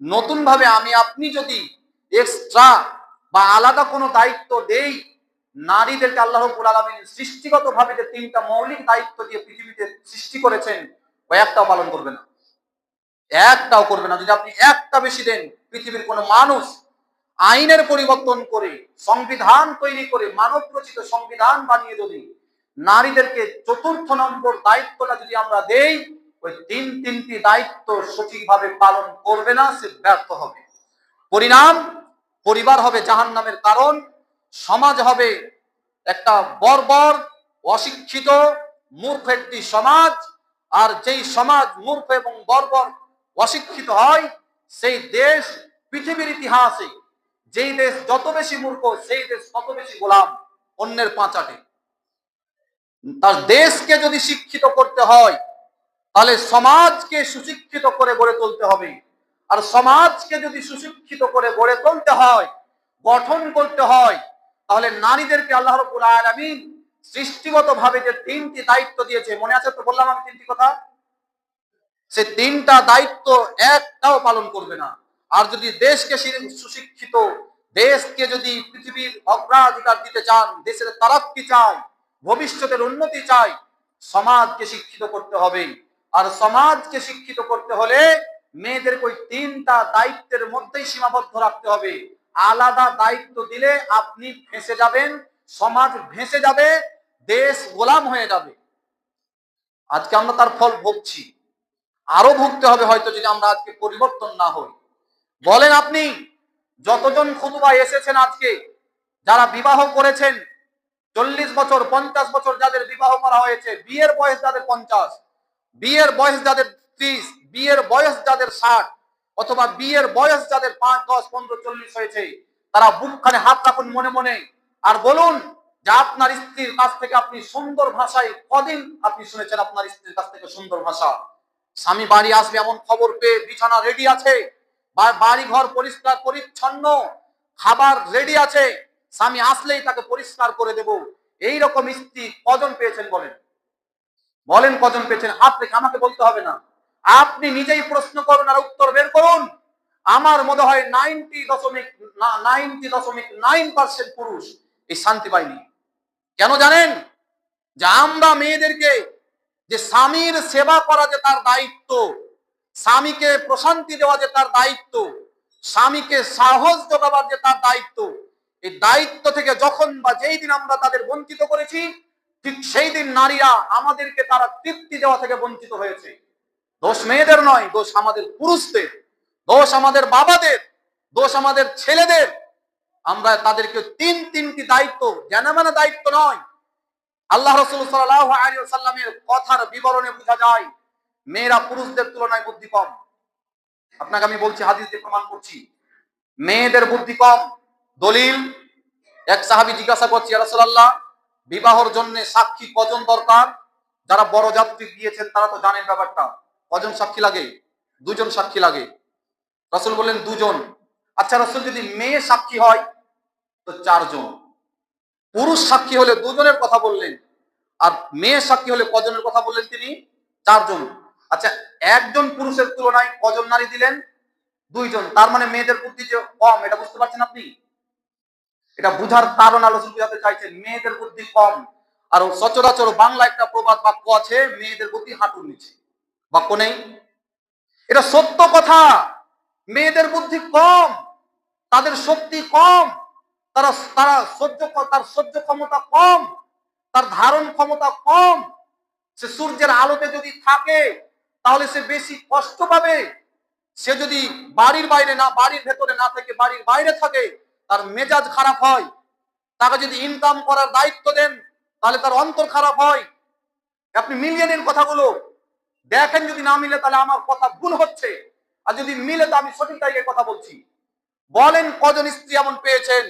নতুন ভাবে আমি আপনি যদি এক্সট্রা বা আলাদা কোনো দায়িত্ব দেই, নারীদেরকে আল্লাহ রাব্বুল আলামিন সৃষ্টিগত ভাবে যে তিনটা মৌলিক দায়িত্ব দিয়ে পৃথিবীতে সৃষ্টি করেছেন, ওই একটাও পালন করবে না, একটাও করবে না। যদি আপনি একটা বেশি দেন, পৃথিবীর কোনো মানুষ আইনের পরিবর্তন করে, সংবিধান তৈরি করে, মানব রচিত সংবিধান বানিয়ে যদি নারীদেরকে চতুর্থ নম্বর দায়িত্বটা যদি আমরা দেই, ওই তিনটি দায়িত্ব সঠিকভাবে পালন করবে না, সে ব্যর্থ হবে। পরিণাম, পরিবার হবে জাহান্নামের কারণ, সমাজ হবে একটা বর্বর, অশিক্ষিত, মূর্খ একটি সমাজ। আর যেই সমাজ মূর্খ এবং বর্বর, অশিক্ষিত হয়, সেই দেশ পৃথিবীর ইতিহাসে যেই দেশ যত বেশি মূর্খ, সেই দেশ তত বেশি গোলাম অন্যের পাঁচাটে। তার দেশকে যদি শিক্ষিত করতে হয়, তাহলে সমাজকে সুশিক্ষিত করে গড়ে তুলতে হবে। আর সমাজকে যদি সুশিক্ষিত করে গড়ে তুলতে হয়, গঠন করতে হয়, তাহলে নারীদেরকে আল্লাহ রাব্বুল আলামিন সৃষ্টিগত ভাবে যে তিনটি দায়িত্ব দিয়েছে, মনে আছে তো বললাম আমি তিনটি কথা, সে তিনটা দায়িত্ব একটাও পালন করবে না। আর যদি দেশকে সুশিক্ষিত, দেশকে যদি পৃথিবীর অগ্রাধিকার দিতে চান, দেশের তারাক্কি চাই, ভবিষ্যতের উন্নতি চাই, সমাজকে শিক্ষিত করতে হবে। আর সমাজকে শিক্ষিত করতে হলে মেয়েদেরকে ওই তিনটা দায়িত্বের মধ্যেই সীমাবদ্ধ রাখতে হবে। আলাদা দায়িত্ব দিলে আপনি ফেঁসে যাবেন, সমাজ ভেসে যাবে, দেশ গোলাম হয়ে যাবে। আজকে আমরা তার ফল ভুগছি, আরো ভুগতে হবে হয়তো যদি আমরা আজকে পরিবর্তন না হই। বলেন আপনি, যতজন খুতবায় এসেছেন আজকে, যারা বিবাহ করেছেন, 40 বছর 50 বছর যাদের বিবাহ করা হয়েছে, বিয়ের বয়স যাদের 50, বিয়ের বয়স যাদের 30, বিয়ের বয়স যাদের 60, অথবা বিয়ের বয়স যাদের 5, 10, 15, 40 হয়েছে, তারা বুকখানে হাত রাখুন মনে মনে, আর বলুন যে আপনার স্ত্রীর কাছ থেকে আপনি সুন্দর ভাষায় কদিন আপনি শুনেছেন আপনার স্ত্রীর কাছ থেকে সুন্দর ভাষা? স্বামী বাড়ি আসবে এমন খবর পেয়ে বিছানা রেডি আছে, বাড়ি ঘর পরিষ্কার পরিচ্ছন্ন, খাবার রেডি আছে, স্বামী আসলেই তাকে পরিষ্কার করে দেব, এইরকম স্ত্রী কজন পেয়েছেন বলেন? বলেন কজন পেয়েছেন? হাত রেখে, আমাকে বলতে হবে না, আপনি নিজেই প্রশ্ন করুন আর উত্তর বের করুন। আমার মনে হয় 90.9% পুরুষ এই শান্তি পায়নি। কেন জানেন? যে আমরা মেয়েদেরকে যে স্বামীর সেবা করা যে তার দায়িত্ব, স্বামীকে প্রশান্তি দেওয়া যে তার দায়িত্ব, স্বামীকে সাহস যোগাবার যে তার দায়িত্ব, এই দায়িত্ব থেকে যখন বা যেই দিন আমরা তাদের বঞ্চিত করেছি, ঠিক সেই দিন নারীরা আমাদেরকে তারা তৃপ্তি দেওয়া থেকে বঞ্চিত হয়েছে। দোষ মেয়েদের নয়, দোষ আমাদের পুরুষদের, দোষ আমাদের বাবাদের, দোষ আমাদের ছেলেদের। আমরা তাদেরকে তিনটি দায়িত্ব, জানামানা দায়িত্ব নয়। আল্লাহ রাসূল সাল্লাল্লাহু আলাইহি ওয়াসাল্লামের কথার বিবরণে বোঝা যায় মেয়েরা পুরুষদের তুলনায় বুদ্ধি কম। আপনাকে আমি বলছি, হাদিস দিয়ে প্রমাণ করছি, মেয়েদের বুদ্ধি কম। দলিল, এক সাহাবী জিজ্ঞাসা করছে, ইয়া রাসূলুল্লাহ, বিবাহর জন্য সাক্ষী কজন দরকার? যারা বড় যাত্রী গিয়েছেন তারা তো জানেন ব্যাপারটা। কজন সাক্ষী লাগে? 2 জন সাক্ষী লাগে। রাসূল বললেন 2 জন। আচ্ছা রাসূল, যদি মেয়ে সাক্ষী হয় তো 4 জন। পুরুষ সাক্ষী হলে 2 জনের কথা বললেন, আর মেয়ে সাক্ষী হলে কজনের কথা বললেন তিনি? 4 জন। আচ্ছা, একজন পুরুষের তুলনায় কজন নারী দিলেন? 2 জন। তার মানে মেয়েদের বুদ্ধি যে কম, এটা বুঝতে পারছেন আপনি? এটা বুঝার কারণ আলোচনা বুঝাতে চাইছেন, মেয়েদের বুদ্ধি কম। আর সচরাচর বাংলা একটা প্রবাদ বাক্য আছে, মেয়েদের বুদ্ধি হাঁটুর নিচে। বাক্য নেই? এটা সত্য কথা। মেয়েদের বুদ্ধি কম, তাদের শক্তি কম, তারা তারা তার সহ্য ক্ষমতা কম, তার ধারণ ক্ষমতা কম। সে সূর্যের আলোতে যদি থাকে তাহলে সে বেশি কষ্ট পাবে। সে যদি বাড়ির বাইরে না, বাড়ির ভেতরে না থেকে বাড়ির বাইরে থাকে, তার মেজাজ খারাপ হয়। তাকে যদি ইনকাম করার দায়িত্ব দেন তাহলে তার অন্তর খারাপ হয়। আপনি মিলিয়ে নিন কথাগুলো, দেখেন যদি না মিলে তাহলে আমার কথা ভুল হচ্ছে, আর যদি মিলে তো আমি সঠিক জায়গায় কথা বলছি। বলেন কজন স্ত্রী এমন পেয়েছেন